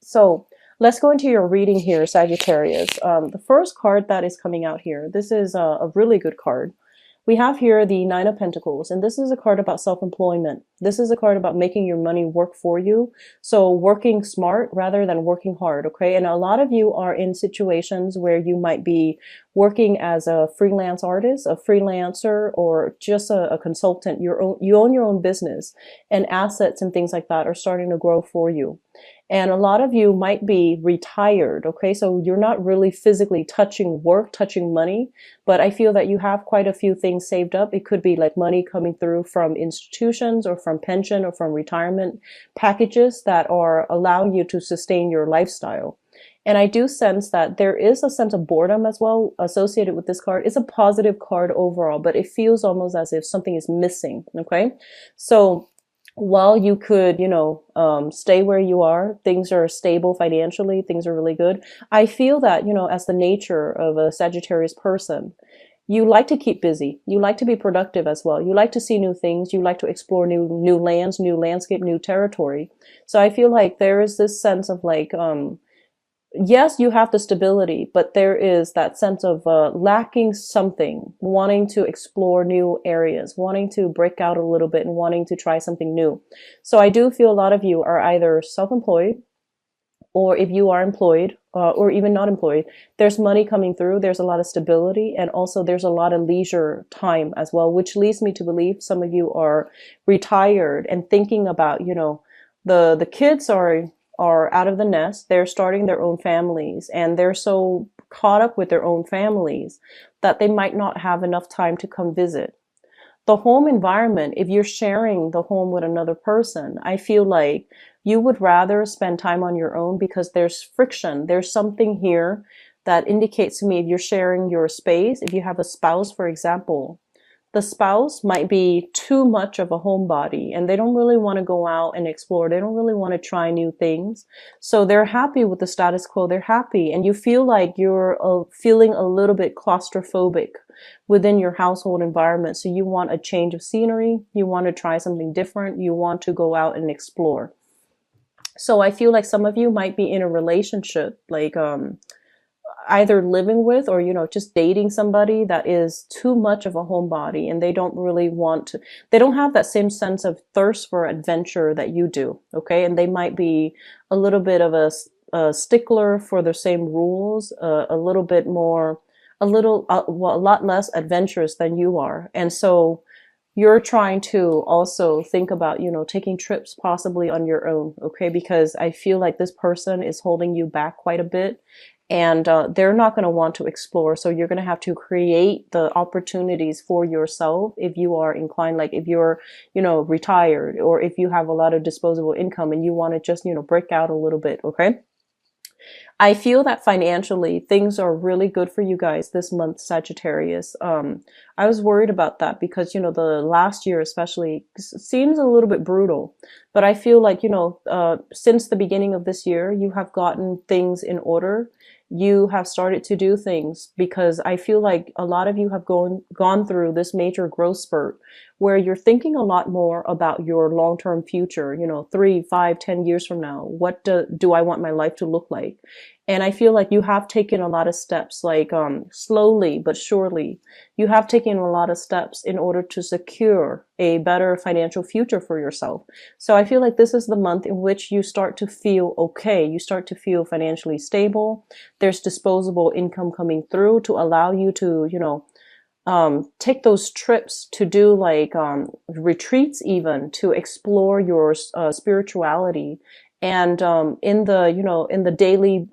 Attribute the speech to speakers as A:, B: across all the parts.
A: So let's go into your reading here, Sagittarius. The first card that is coming out here, this is a really good card. We have here the Nine of Pentacles, and this is a card about self-employment. This is a card about making your money work for you. So working smart rather than working hard, okay? And a lot of you are in situations where you might be working as a freelance artist, a freelancer, or just a consultant. You own your own business, and assets and things like that are starting to grow for you. And a lot of you might be retired, okay? So you're not really physically touching work, touching money, but I feel that you have quite a few things saved up. It could be like money coming through from institutions or from pension or from retirement packages that are allowing you to sustain your lifestyle. And I do sense that there is a sense of boredom as well associated with this card. It's a positive card overall, but it feels almost as if something is missing, okay? So while you could, stay where you are, things are stable financially, things are really good. I feel that, as the nature of a Sagittarius person, you like to keep busy. You like to be productive as well. You like to see new things. You like to explore new lands, new landscape, new territory. So I feel like there is this sense of like, yes, you have the stability, but there is that sense of lacking something, wanting to explore new areas, wanting to break out a little bit and wanting to try something new. So I do feel a lot of you are either self-employed, or if you are employed, or even not employed, there's money coming through, there's a lot of stability, and also there's a lot of leisure time as well, which leads me to believe some of you are retired and thinking about, the kids are out of the nest, they're starting their own families, and they're so caught up with their own families that they might not have enough time to come visit. The home environment, if you're sharing the home with another person, I feel like you would rather spend time on your own because there's friction. There's something here that indicates to me if you're sharing your space, if you have a spouse, for example, the spouse might be too much of a homebody and they don't really want to go out and explore. They don't really want to try new things. So they're happy with the status quo. They're happy. And you feel like you're feeling a little bit claustrophobic within your household environment. So you want a change of scenery. You want to try something different. You want to go out and explore. So I feel like some of you might be in a relationship, like, either living with or, just dating somebody that is too much of a homebody and they don't really they don't have that same sense of thirst for adventure that you do. Okay. And they might be a little bit of a stickler for the same rules, a little bit more, a lot less adventurous than you are. And so you're trying to also think about, taking trips possibly on your own. Okay. Because I feel like this person is holding you back quite a bit. And they're not going to want to explore. So you're going to have to create the opportunities for yourself if you are inclined, like if you're, retired, or if you have a lot of disposable income and you want to just, break out a little bit. Okay. I feel that financially things are really good for you guys this month, Sagittarius. I was worried about that because, the last year especially seems a little bit brutal, but I feel like, since the beginning of this year, you have gotten things in order. You have started to do things because I feel like a lot of you have gone through this major growth spurt where you're thinking a lot more about your long-term future, 3, 5, 10 years from now. What do I want my life to look like? And I feel like you have taken a lot of steps, like slowly but surely, you have taken a lot of steps in order to secure a better financial future for yourself. So I feel like this is the month in which you start to feel okay. You start to feel financially stable. There's disposable income coming through to allow you to, take those trips to do like retreats, even to explore your spirituality. And in the daily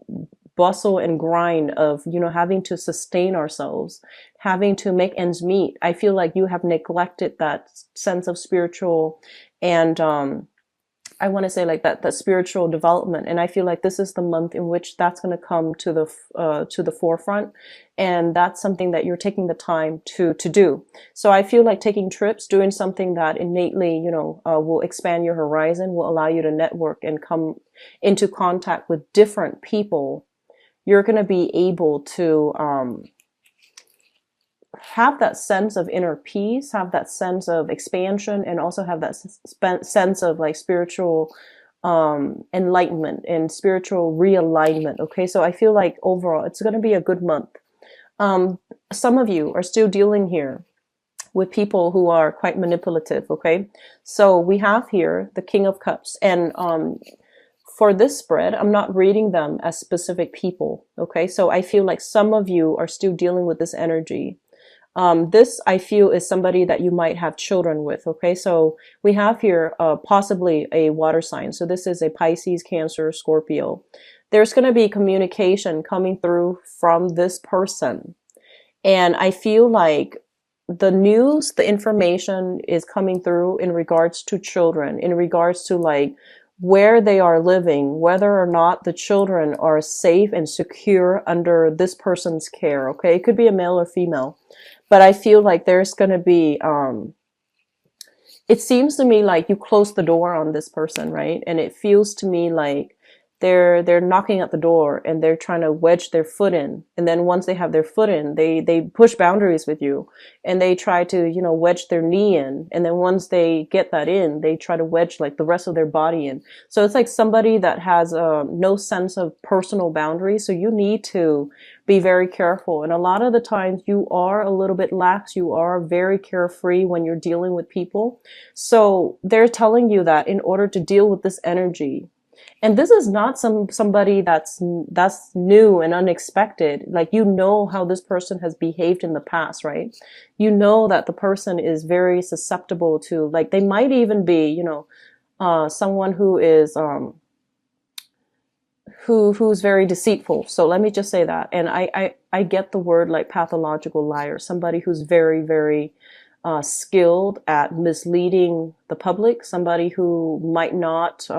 A: bustle and grind of, having to sustain ourselves, having to make ends meet, I feel like you have neglected that sense of spiritual and I want to say like that spiritual development. And I feel like this is the month in which that's going to come to the forefront. And that's something that you're taking the time to do. So I feel like taking trips, doing something that innately, will expand your horizon, will allow you to network and come into contact with different people. You're going to be able to, have that sense of inner peace, have that sense of expansion, and also have that sense of like spiritual enlightenment and spiritual realignment. Okay, so I feel like overall it's going to be a good month. Um, some of you are still dealing here with people who are quite manipulative. Okay, so we have here the King of Cups, and for this spread, I'm not reading them as specific people. Okay, so I feel like some of you are still dealing with this energy. This I feel is somebody that you might have children with. Okay, so we have here possibly a water sign. So this is a Pisces, Cancer, Scorpio. There's going to be communication coming through from this person. And I feel like the news, the information is coming through in regards to children, in regards to like where they are living, whether or not the children are safe and secure under this person's care. Okay, it could be a male or female, but I feel like there's going to be, it seems to me like you close the door on this person, right? And it feels to me like they're knocking at the door and they're trying to wedge their foot in. And then once they have their foot in, they push boundaries with you and they try to, you know, wedge their knee in. And then once they get that in, they try to wedge like the rest of their body in. So it's like somebody that has no sense of personal boundaries. So you need to be very careful. And a lot of the times you are a little bit lax. You are very carefree when you're dealing with people. So they're telling you that in order to deal with this energy, and this is not somebody that's new and unexpected. Like, you know how this person has behaved in the past, right? You know that the person is very susceptible to, like, they might even be, you know, someone who is who's very deceitful. So let me just say that. And I get the word like pathological liar, somebody who's very, very skilled at misleading the public, somebody who might not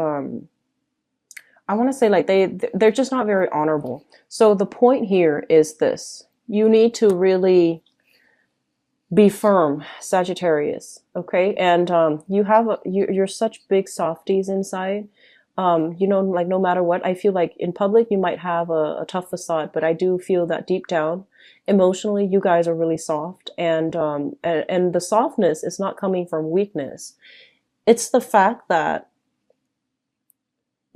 A: I want to say like they're just not very honorable. So the point here is this: you need to really be firm, Sagittarius. Okay, and you're such big softies inside. You know, like no matter what, I feel like in public you might have a tough facade, but I do feel that deep down, emotionally, you guys are really soft, and the softness is not coming from weakness. It's the fact that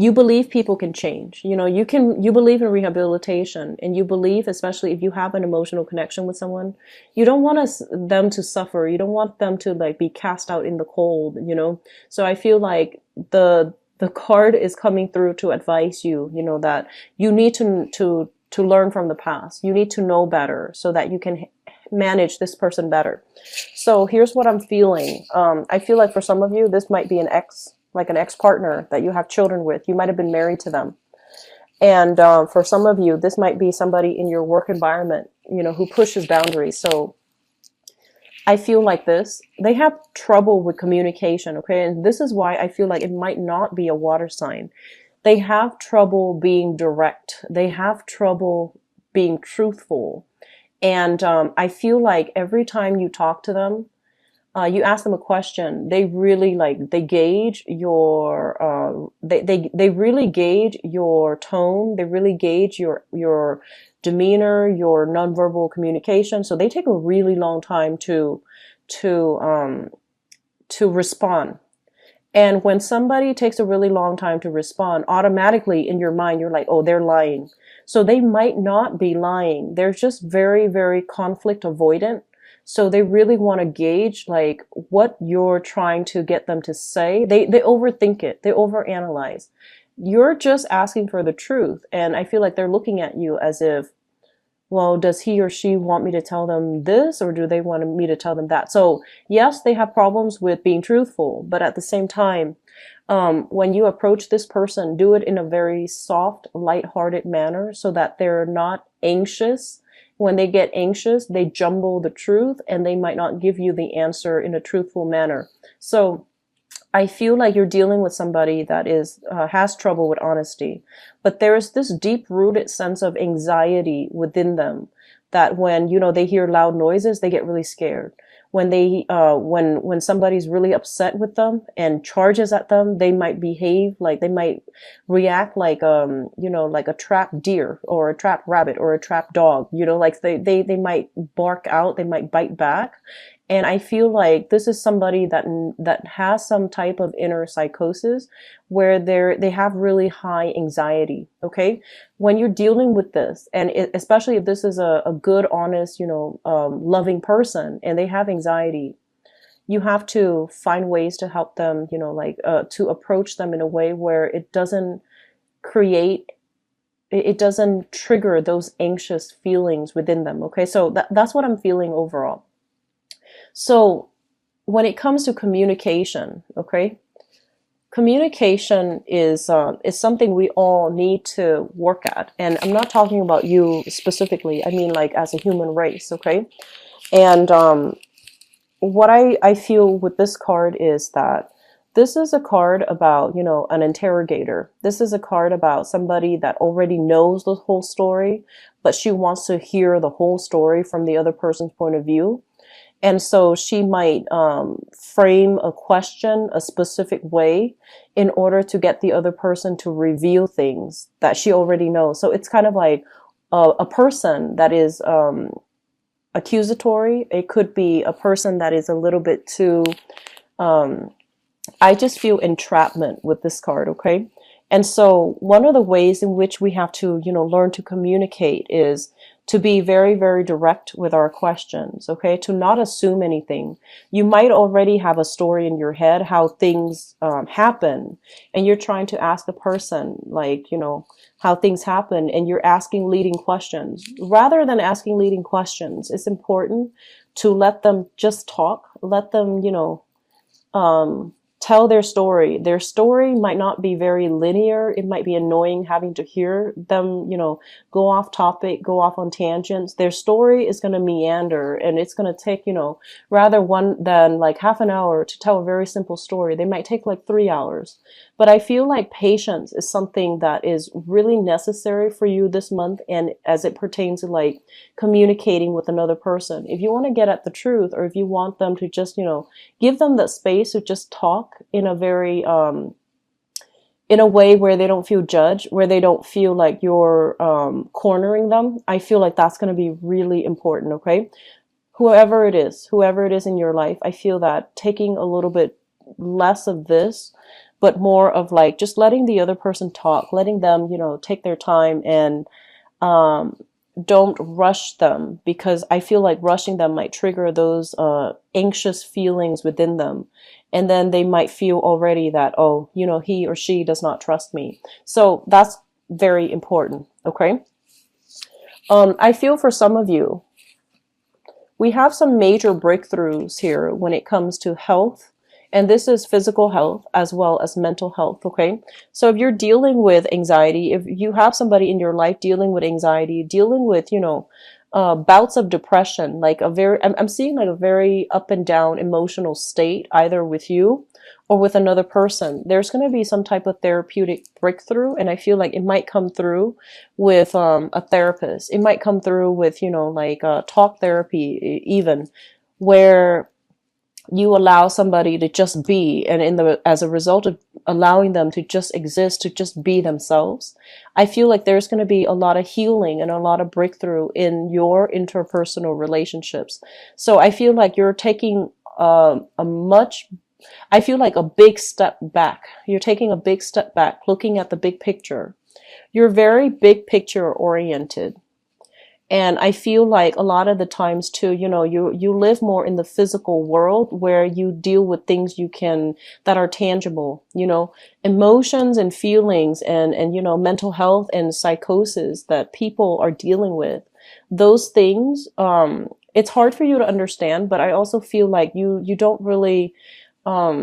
A: you believe people can change. You know, you believe in rehabilitation, and you believe, especially if you have an emotional connection with someone, you don't want them to suffer. You don't want them to like be cast out in the cold, you know? So I feel like the card is coming through to advise you, you know, that you need to learn from the past. You need to know better so that you can manage this person better. So here's what I'm feeling. I feel like for some of you, this might be an ex-partner that you have children with. You might have been married to them. And for some of you, this might be somebody in your work environment, you know, who pushes boundaries. So I feel like this, they have trouble with communication, okay? And this is why I feel like it might not be a water sign. They have trouble being direct. They have trouble being truthful. And I feel like every time you talk to them, you ask them a question, they really they gauge your, they really gauge your tone. They really gauge your demeanor, your nonverbal communication. So they take a really long time to respond. And when somebody takes a really long time to respond, automatically in your mind, you're like, oh, they're lying. So they might not be lying. They're just very, very conflict avoidant. So they really want to gauge like what you're trying to get them to say. They overthink it. They overanalyze. You're just asking for the truth. And I feel like they're looking at you as if, well, does he or she want me to tell them this, or do they want me to tell them that? So yes, they have problems with being truthful, but at the same time, when you approach this person, do it in a very soft, lighthearted manner so that they're not anxious. When they get anxious, they jumble the truth and they might not give you the answer in a truthful manner. So I feel like you're dealing with somebody that has trouble with honesty, but there is this deep-rooted sense of anxiety within them that when, you know, they hear loud noises, they get really scared. When when somebody's really upset with them and charges at them, they might behave like, they might react like, you know, like a trapped deer or a trapped rabbit or a trapped dog, you know, like they might bark out, they might bite back. And I feel like this is somebody that has some type of inner psychosis where they have really high anxiety. Okay, when you're dealing with this, and especially if this is a good, honest, loving person, and they have anxiety, you have to find ways to help them, to approach them in a way where it doesn't create, it doesn't trigger those anxious feelings within them. Okay, so that's what I'm feeling overall. So when it comes to communication, okay, communication is something we all need to work at. And I'm not talking about you specifically. I mean, like, as a human race, okay? And what I feel with this card is that this is a card about, an interrogator. This is a card about somebody that already knows the whole story, but she wants to hear the whole story from the other person's point of view. And so she might frame a question a specific way in order to get the other person to reveal things that she already knows. So it's kind of like a person that is accusatory. It could be a person that is a little bit too, I just feel entrapment with this card, okay? And so one of the ways in which we have to, learn to communicate is to be very, very direct with our questions, okay? To not assume anything. You might already have a story in your head how things happen, and you're trying to ask a person, like, how things happen, and you're asking leading questions. Rather than asking leading questions, it's important to let them just talk, let them, tell their story. Their story might not be very linear. It might be annoying having to hear them, go off topic, go off on tangents. Their story is going to meander, and it's going to take, rather one than like half an hour to tell a very simple story. They might take like 3 hours. But I feel like patience is something that is really necessary for you this month, and as it pertains to like communicating with another person. If you want to get at the truth, or if you want them to just, give them that space to just talk in a very in a way where they don't feel judged, where they don't feel like you're cornering them. I feel like that's going to be really important. Okay, whoever it is in your life, I feel that taking a little bit less of this, but more of like just letting the other person talk, letting them, take their time, and don't rush them, because I feel like rushing them might trigger those anxious feelings within them. And then they might feel already that, oh, he or she does not trust me. So that's very important, okay? I feel for some of you, we have some major breakthroughs here when it comes to health. And this is physical health as well as mental health, okay? So if you're dealing with anxiety, if you have somebody in your life dealing with anxiety, dealing with, bouts of depression, like I'm seeing like a very up and down emotional state, either with you or with another person, there's going to be some type of therapeutic breakthrough. And I feel like it might come through with a therapist. It might come through with, talk therapy even, where you allow somebody to just be, and as a result of allowing them to just exist, to just be themselves, I feel like there's going to be a lot of healing and a lot of breakthrough in your interpersonal relationships. So I feel like you're taking I feel like a big step back. You're taking a big step back, looking at the big picture. You're very big picture oriented. And I feel like a lot of the times too, you live more in the physical world where you deal with things that are tangible, emotions and feelings and mental health and psychosis that people are dealing with. Those things, it's hard for you to understand, but I also feel like you don't really, I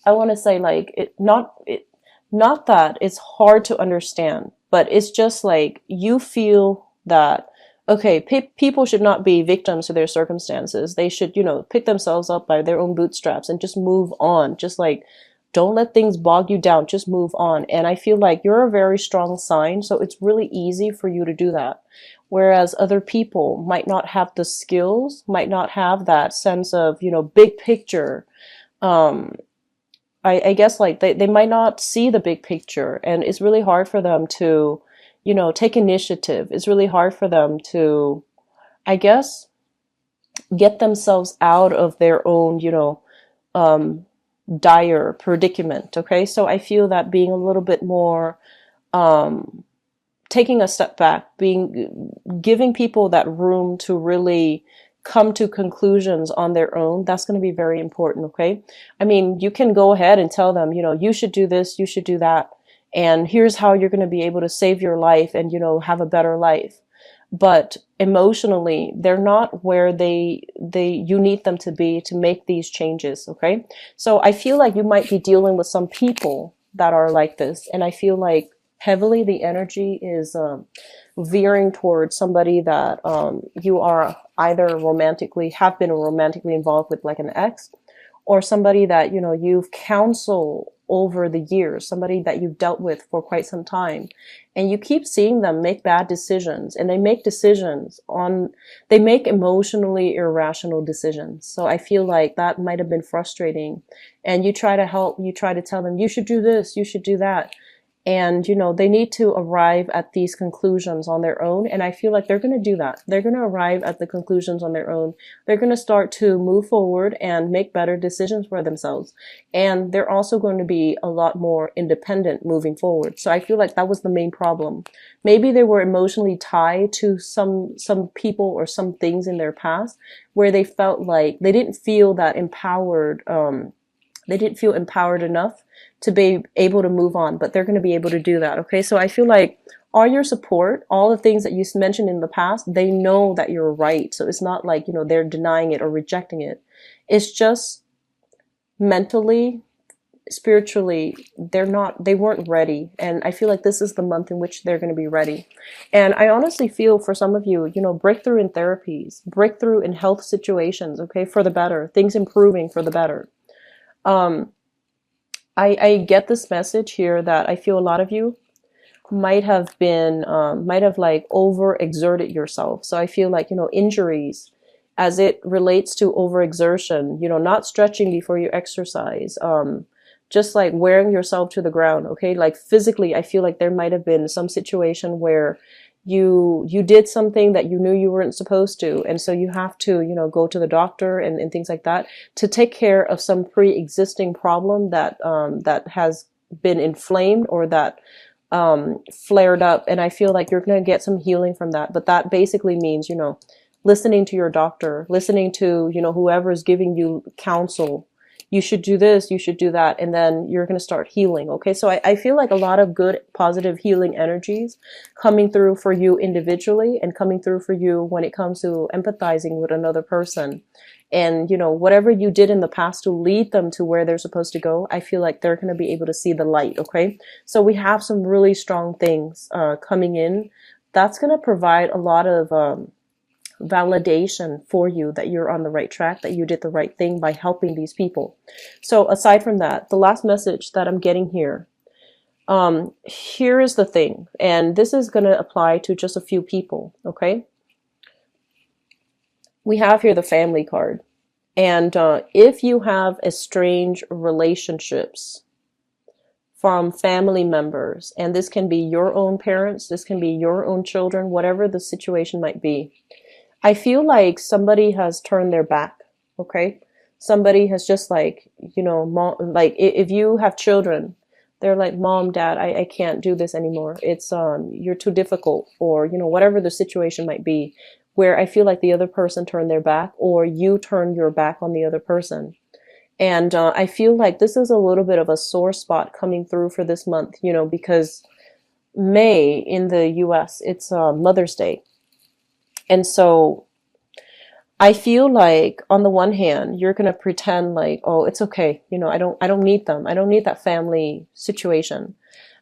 A: want to say like not that it's hard to understand, but it's just like you feel that, okay, people should not be victims to their circumstances. They should, pick themselves up by their own bootstraps and just move on. Just like, don't let things bog you down. Just move on. And I feel like you're a very strong sign, so it's really easy for you to do that. Whereas other people might not have the skills, might not have that sense of, big picture. I guess like they might not see the big picture, and it's really hard for them to take initiative. It's really hard for them to, I guess, get themselves out of their own, um, dire predicament. Okay, so I feel that being a little bit more, um, taking a step back, giving people that room to really come to conclusions on their own, that's going to be very important. Okay, I mean, you can go ahead and tell them, you should do this, you should do that, and here's how you're going to be able to save your life and have a better life. But emotionally, they're not where you need them to be to make these changes. Okay, so I feel like you might be dealing with some people that are like this, and I feel like heavily the energy is veering towards somebody that you are either have been romantically involved with, like an ex, or somebody that you've counseled over the years, somebody that you've dealt with for quite some time, and you keep seeing them make bad decisions, and they make emotionally irrational decisions. So I feel like that might have been frustrating, and you try to help, you try to tell them, you should do this, you should do that, and they need to arrive at these conclusions on their own. And I feel like they're going to do that. They're going to arrive at the conclusions on their own. They're going to start to move forward and make better decisions for themselves. And they're also going to be a lot more independent moving forward. So I feel like that was the main problem. Maybe they were emotionally tied to some people or some things in their past where they felt like they didn't feel that empowered. They didn't feel empowered enough to be able to move on, but they're going to be able to do that. Okay, so I feel like all your support, all the things that you mentioned in the past, they know that you're right. So it's not like, they're denying it or rejecting it. It's just mentally, spiritually, they weren't ready. And I feel like this is the month in which they're going to be ready. And I honestly feel for some of you, breakthrough in therapies, breakthrough in health situations, okay, for the better, things improving for the better. I get this message here that I feel a lot of you might have like overexerted yourself. So I feel like, injuries as it relates to overexertion, not stretching before you exercise, just like wearing yourself to the ground. Okay. Like physically, I feel like there might have been some situation where you did something that you knew you weren't supposed to. And so you have to, go to the doctor and things like that to take care of some pre-existing problem that, that has been inflamed or that, flared up. And I feel like you're going to get some healing from that. But that basically means, listening to your doctor, listening to, whoever is giving you counsel. You should do this, you should do that, and then you're going to start healing. Okay, so I feel like a lot of good, positive healing energies coming through for you individually and coming through for you when it comes to empathizing with another person. And, whatever you did in the past to lead them to where they're supposed to go, I feel like they're going to be able to see the light. Okay, so we have some really strong things coming in. That's going to provide a lot of validation for you that you're on the right track, that you did the right thing by helping these people. So aside from that, the last message that I'm getting here, here is the thing, and this is going to apply to just a few people. Okay, we have here the family card, and if you have estranged relationships from family members, and this can be your own parents, this can be your own children, whatever the situation might be, I feel like somebody has turned their back. Okay, somebody has just like, mom, like if you have children, they're like, mom, dad, I can't do this anymore. It's you're too difficult, or whatever the situation might be, where I feel like the other person turned their back, or you turn your back on the other person. And I feel like this is a little bit of a sore spot coming through for this month, because May in the US, it's Mother's Day. And so I feel like on the one hand, you're going to pretend like, oh, it's okay. I don't need them. I don't need that family situation.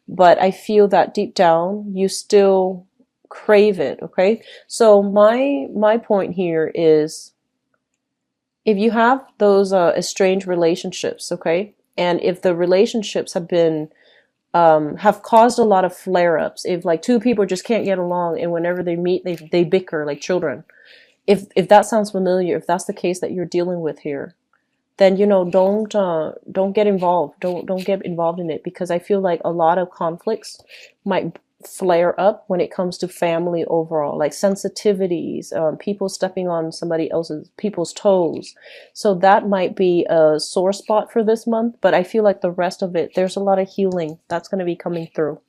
A: But I feel that deep down, you still crave it. Okay. So my point here is, if you have those estranged relationships, okay, and if the relationships have caused a lot of flare-ups, if like two people just can't get along and whenever they meet they bicker like children, if that sounds familiar, if that's the case that you're dealing with here, then don't get involved, don't get involved in it, because I feel like a lot of conflicts might flare up when it comes to family overall, like sensitivities, people stepping on people's toes. So that might be a sore spot for this month, but I feel like the rest of it, there's a lot of healing that's going to be coming through.